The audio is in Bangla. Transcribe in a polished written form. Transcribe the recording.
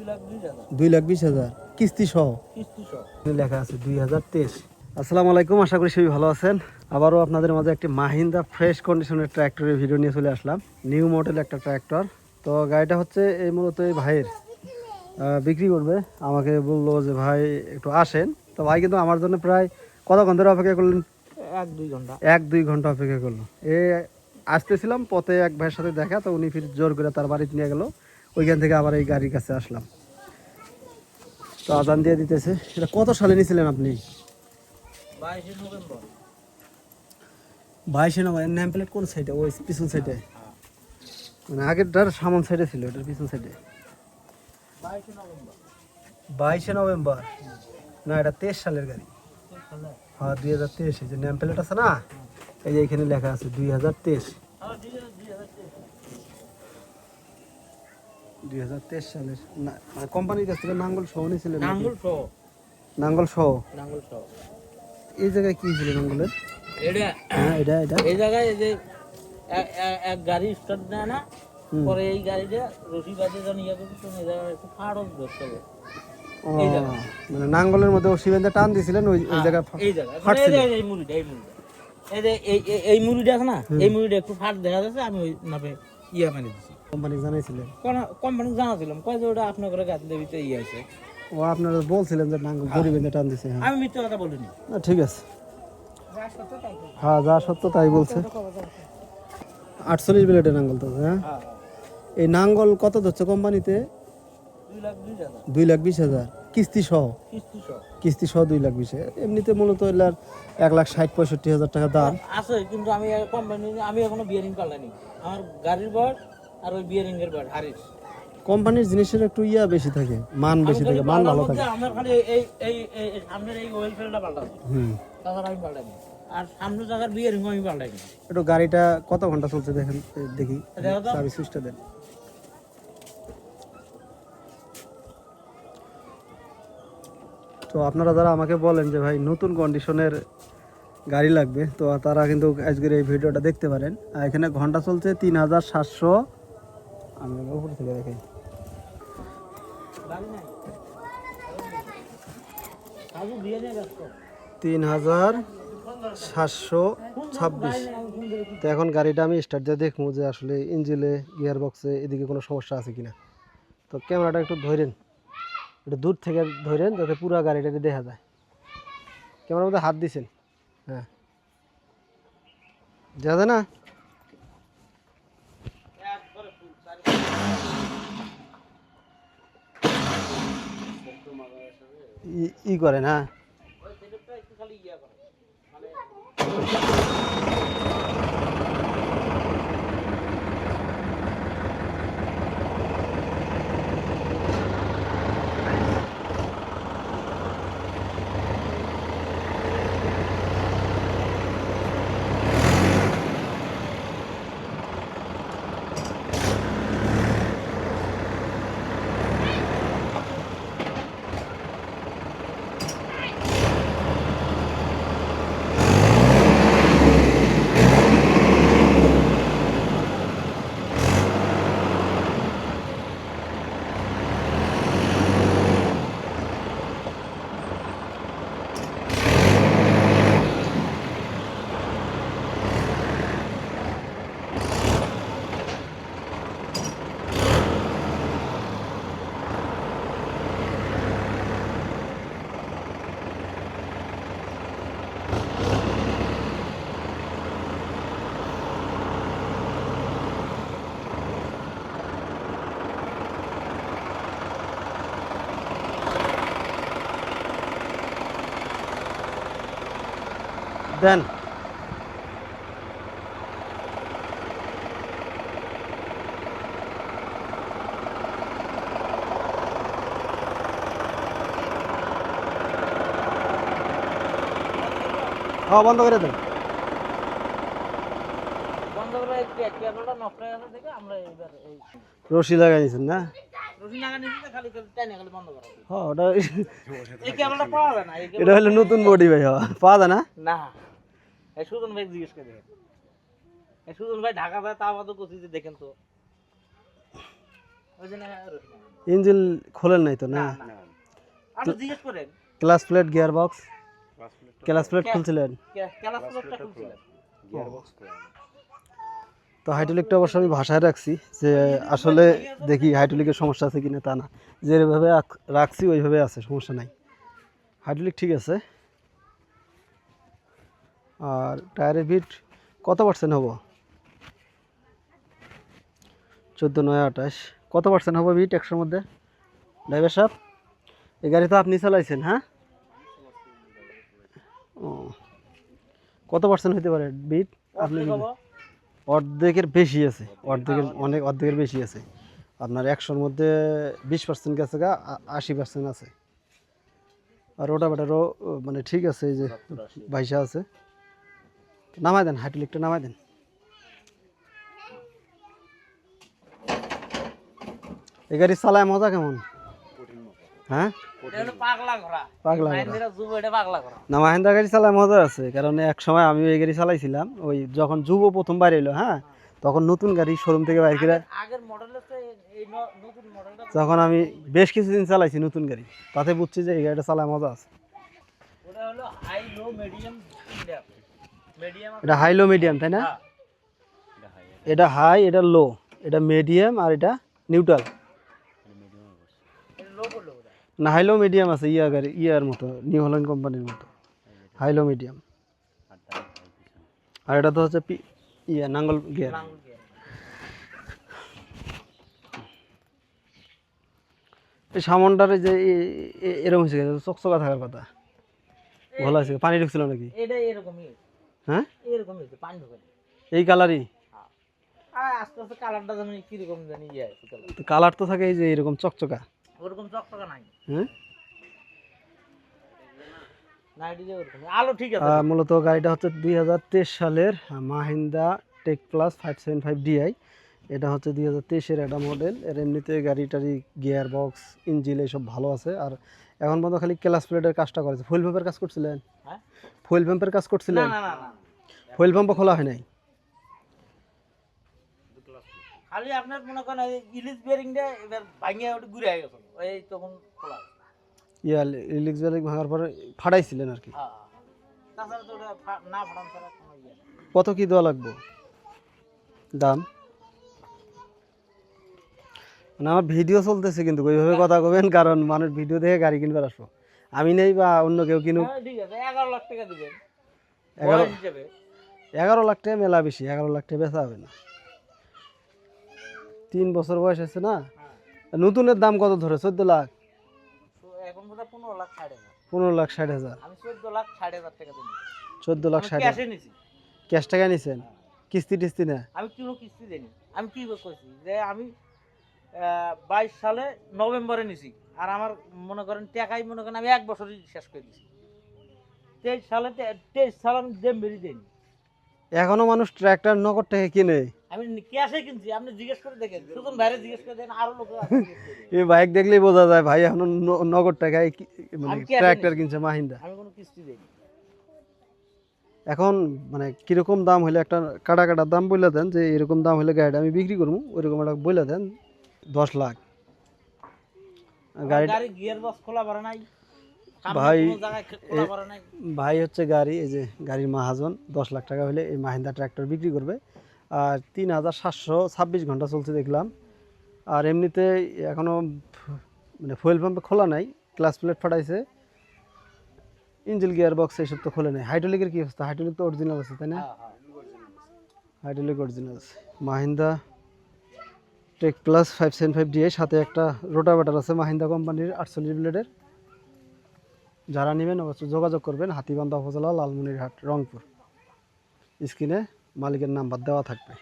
2,20,000 কিস্তি সহ লেখা আছে 2023। আসসালামু আলাইকুম, আশা করি সবাই ভালো আছেন। আবারও আপনাদের মাঝে একটি মাহিন্দ্রা ফ্রেশ কন্ডিশনের ট্র্যাক্টরের ভিডিও নিয়ে চলে আসলাম। নিউ মডেল একটা ট্র্যাক্টর। তো গাড়িটা হচ্ছে এই মূলত এই ভাইয়ের বিক্রি করবে। আমাকে বললো যে ভাই একটু আসেন। তো ভাই কিন্তু আমার জন্য প্রায় কতক্ষণ ধরে অপেক্ষা করলেন? 1-2 ঘন্টা অপেক্ষা করলো। আসতেছিলাম পথে এক ভাইয়ের সাথে দেখা, তো উনি ফির জোর করে তার বাড়িতে নিয়ে গেল। ওইখান থেকে আবার এই গাড়ির কাছে আসলাম। তো আজান দিয়ে দিতেছে। এটা কত সালে নিয়েছিলেন আপনি? 22 নভেম্বর। নেম প্লেট কোন সাইডে? ওই পিছন সাইডে, মানে আগেরটার সামন সাইডে ছিল, এটার পিছন সাইডে। 22 নভেম্বর না, এটা 23 সালের গাড়ি। হ্যাঁ 2023। এই যে নেম প্লেট আছে না, এই যে এখানে লেখা আছে 2023। 2023 সালের না, মানে কোম্পানির কাছ থেকে নাঙ্গল সহ নিয়েছিলেন? নাঙ্গল সহ। এই জায়গায় কি ছিল নাঙ্গলের? এই জায়গায় যে এক গাড়ি স্টার্ট দেয় না, পরে এই গাড়িটা রশি বাঁধে যখন ইয়ে করতে এই জায়গায় একটু ফাড়ও ধরতে হবে। মানে নাঙ্গলের মধ্যে রশি বেঁধে টান দিয়েছিলেন, ওই জায়গায় ফাটছিল। এই মুড়িটা এই যে এই মুড়িটা আছে না, এই মুড়িটা একটু ফাট দেখা যাচ্ছে। আমি ওই নাপে ইয়া মানে দিচ্ছি। কোম্পানি জানাইছিলেন? কোম্পানি জানাছিলাম, কয় যে ওটা আপনার করে গাছ দেবিতে ইয়ে আছে। ও আপনারা বলছিলেন যে নাঙ্গল দড়ি বেঁধে টান দিছে? হ্যাঁ, আমি মিথ্যা কথা বলিনি। না ঠিক আছে, হ্যাঁ যা সত্য তাই বলছে। 48 ব্লেডের নাঙ্গল তো? হ্যাঁ। এই নাঙ্গল কত ধরছে কোম্পানিতে? 2,20,000 কিস্তি সহ। কিস্তি সহ 2,20,000। এমনিতে মূলত এলার 1,60,65,000 টাকা দাম আছে, কিন্তু আমি এখনো বিয়ারিং পাল্টাইনি। আমার গাড়ির বয়স আর ওই বিয়ারিং এর বয়স হারিস। কোম্পানির জিনিসের একটু বেশি থাকে, মান বেশি থাকে, মান ভালো থাকে। আমার খালি এই সামনের এই ওয়েল ফেলটা পাল্টাছি, তাছাড়া আমি পাল্টাইনি। আর সামনের জায়গার বিয়ারিং আমি পাল্টাইনি। একটু গাড়িটা কত ঘন্টা চলছে দেখেন, দেখি সার্ভিস সুইচটা দেন। তো আপনারা যারা আমাকে বলেন যে ভাই নতুন কন্ডিশনের গাড়ি লাগবে, তো তারা কিন্তু আজকের এই ভিডিওটা দেখতে পারেন। আর এখানে ঘন্টা চলছে 3,700। আমি উপরে থেকে দেখাই। 3,726। তো এখন গাড়িটা আমি স্টার্ট দিয়ে দেখবো যে আসলে ইঞ্জিনে, গিয়ার বক্সে এদিকে কোনো সমস্যা আছে কিনা। তো ক্যামেরাটা একটু ধরেন, একটু দূর থেকে ধরেন যাতে পুরো গাড়িটাকে দেখা যায়। ক্যামেরার মধ্যে হাত দিছেন? হ্যাঁ, দেখা যায় না? ই করেন, হ্যাঁ। দেন। হ্যাঁ বন্ধ করে দেন। রশি লাগাই দিয়েছেন না? এটা হলো নতুন বডি ভাই, পাওয়া যায় না? না, সুজন ভাই জিজ্ঞেস করে দেখেন। সুজন ভাই ঢাকা যায়, তা আমাদের কোচিতে দেখেন তো। ওই জন্য রশি লাগানো। ইঞ্জিন খোলেন নাই তো না? আপনি জিজ্ঞেস করেন clutch plate gear box clutch plate খুলছিলেন ক্লাস প্লেটটা খুলছিলেন। তো হাইড্রোলিকটা অবশ্য আমি ভাষায় রাখছি যে আসলে দেখি হাইড্রোলিকের সমস্যা আছে কিনা তা না, যেভাবে রাখছি ওইভাবে আছে, সমস্যা নাই, হাইড্রোলিক ঠিক আছে। আর টায়ারের বিট কত পার্সেন্ট হবো? 14/9/28। কত পার্সেন্ট হবো বিট 100-র মধ্যে? ড্রাইভার সাহেব, এই গাড়ি তো আপনি চালাইছেন, হ্যাঁ? ও, কত পার্সেন্ট হতে পারে বিট আপনি? অর্ধেকের বেশি আছে, অর্ধেকের বেশি আছে। আপনার 100-র মধ্যে 20% গেছে গা, 80% আছে। আর ওটা বেটারও মানে ঠিক আছে, এই যে বাইশা আছে। নামাই দেন, হাইড্রোলিকটা নামাই দেন। এই গাড়ি চালায় মজা কেমন? হ্যাঁ, পাগলা ঘোড়া। পাগলা মাহিন্দ্রা যুব, এটা পাগলা ঘোড়া। না, মাহিন্দ্রা গাড়ি চালায় মজা আছে, কারণ এক সময় আমি এই গাড়ি চালাইছিলাম, ওই যখন যুব প্রথম বাইরে এলো, হ্যাঁ, তখন নতুন গাড়ি শোরুম থেকে বাইরে করে, আগের মডেলের তো এই নতুন মডেলটা যখন আমি বেশ কিছুদিন চালাইছি নতুন গাড়ি, তাতে বুঝছি যে এই গাড়িটা চালায় মজা আছে। ওটা হলো হাই লো মিডিয়াম মিডিয়াম। এটা হাই লো মিডিয়াম, তাই না? এটা হাই, এটা লো, এটা মিডিয়াম, আর এটা নিউট্রাল। এটা লো করলো ওটা। না, হাই লো মিডিয়াম আছে, ইয়া গাড়ি, ইয়ার মতো, নিউ হল্যান্ড কোম্পানির মতো হাই লো মিডিয়াম। আর এটা তো হচ্ছে ইয়া নাঙ্গল গিয়ার। লাঙ্গল গিয়ার। এই সামনটারে যে এরকম হয়েছে, চকচকা থাকার কথা, ভালো আছে। পানি ঢুকছিল নাকি? এটা এরকমই, হ্যাঁ, এরকমই হচ্ছে, পানি ঢোকে না। এই কালারই। আর আস্তে আস্তে কালারটা যেন কিরকম জানি ইয়ে আছে কালার। তো কালার তো থাকে এই যে এরকম চকচকা। ওরকম চকচকা নাই হ্যাঁ, না, এটা যে ওরকম আলো ঠিক আছে। মূলত গাড়িটা হচ্ছে 2023 সালের মাহিন্দ্রা টেক প্লাস 575 ডিআই। এটা হচ্ছে 2023-এর একটা মডেল। এর এমনিতে গাড়িটারি গিয়ার বক্স, ইঞ্জিন এইসব ভালো আছে। আর এখন পর্যন্ত খালি ক্লাস প্লেটের কাজটা করেছে। ফুয়েল পাম্পের কাজ করছিলেন? হ্যাঁ, ফুয়েল পাম্পের কাজ না করছিলেন? না না না, ফুয়েল পাম্পও খোলা হয় নাই? খালি আপনার মনে করেন ইলিশ বেয়ারিংটা এবার ভাঙিয়ে ওটা ঘুরে গেছে, ওই তখন খোলা। ইয়া ইলেক্স বেরিং ভাঙার পরে ফাটাইছিলেন আর কি? হ্যাঁ, তাছাড়া তো ওটা না ফাটান ছাড়া কোনো ইয়ে নেই। কত কি দেওয়া লাগবে দাম? মানে আমার ভিডিও চলতেছে, কিন্তু ওইভাবে কথা কবেন, কারণ মানুষ ভিডিও দেখে গাড়ি কিনবার আসবো। আমি নেই বা অন্য কেউ কিনুক। হ্যাঁ, ঠিক আছে, 11 লাখ টাকা দিবেন 11 বয়স হিসেবে। 11 লাখ টাকা মেলা বেশি, 11 লাখ টাকা বেচা হবে না। 3 বছর বয়স আছে না? হ্যাঁ, নতুনের দাম কত ধরে? 14 লাখ? তো এখন বোধহয় 15 লাখ 60 হাজার। 15,60,000? আমি 14 লাখ 60 হাজার টাকা দিই। 14 লাখ 60,000 ক্যাশে নিছি। ক্যাশ টাকা নিছেন? কিস্তি টিস্তি না? আমি কোনো কিস্তি দেইনি। আমি কি করছি যে আমি 22 সালে নভেম্বরে নিছি, আর আমার মনে করেন টাকাই মনে করেন আমি 1 বছরই শেষ করে দিছি। 23 সালে আমি দেমবেরি দেইনি। এখনো মানুষ ট্র্যাক্টর নগদ টাকা কিনে? আমি ক্যাশে কিনছি, আপনি জিজ্ঞেস করে দেখেন, সুজন ভাইরে জিজ্ঞেস করে দেখেন, আরো লোক আছে জিজ্ঞেস করে দেখেন। এই বাইক দেখলেই বোঝা যায় ভাই এখনো নগদ টাকায় মানে আমি cash এ ট্র্যাক্টর নিছি। কিনছে মাহিন্দ্রা। আমি কোনো কিস্তি দেইনি। এখন মানে কিরকম দাম হলে একটা কাটা দাম বলে দেন, যে এরকম দাম হলে গাড়িটা আমি বিক্রি করবো, ওইরকম একটা বলে দেন। 10 লাখ গাড়ি। গাড়ি গিয়ার বক্স খোলা পারে নাই, সামনে ভাই, কোনো জায়গায় খোলা পারে নাই। ভাই হচ্ছে গাড়ি, এই যে গাড়ির মাহাজন, 10 লাখ টাকা হলে এই মাহিন্দ্রা ট্র্যাক্টর বিক্রি করবে। আর 3726 ঘন্টা চলছে দেখলাম। আর এমনিতে এখনও মানে ফুয়েল পাম্পে খোলা নাই, ক্লাস প্লেট ফাটাইছে, ইঞ্জিন গিয়ার বক্স এইসব তো খোলে নাই। হাইড্রোলিকের কি অবস্থা? হাইড্রোলিক তো অরিজিনাল আছে, তাই না? হ্যাঁ, হ্যাঁ। হাইড্রোলিক অরিজিনাল আছে। মাহিন্দ্রা টেক প্লাস 575 ডিআই, সাথে একটা রোটাভেটার আছে মাহিন্দ্রা কোম্পানির 48 ব্লেডের। যারা নেবেন অবশ্যই যোগাযোগ করবেন। হাতীবান্ধা উপজেলা, লালমনিরহাট, রংপুর। স্ক্রিনে মালিকের নাম্বার দেওয়া থাকবে।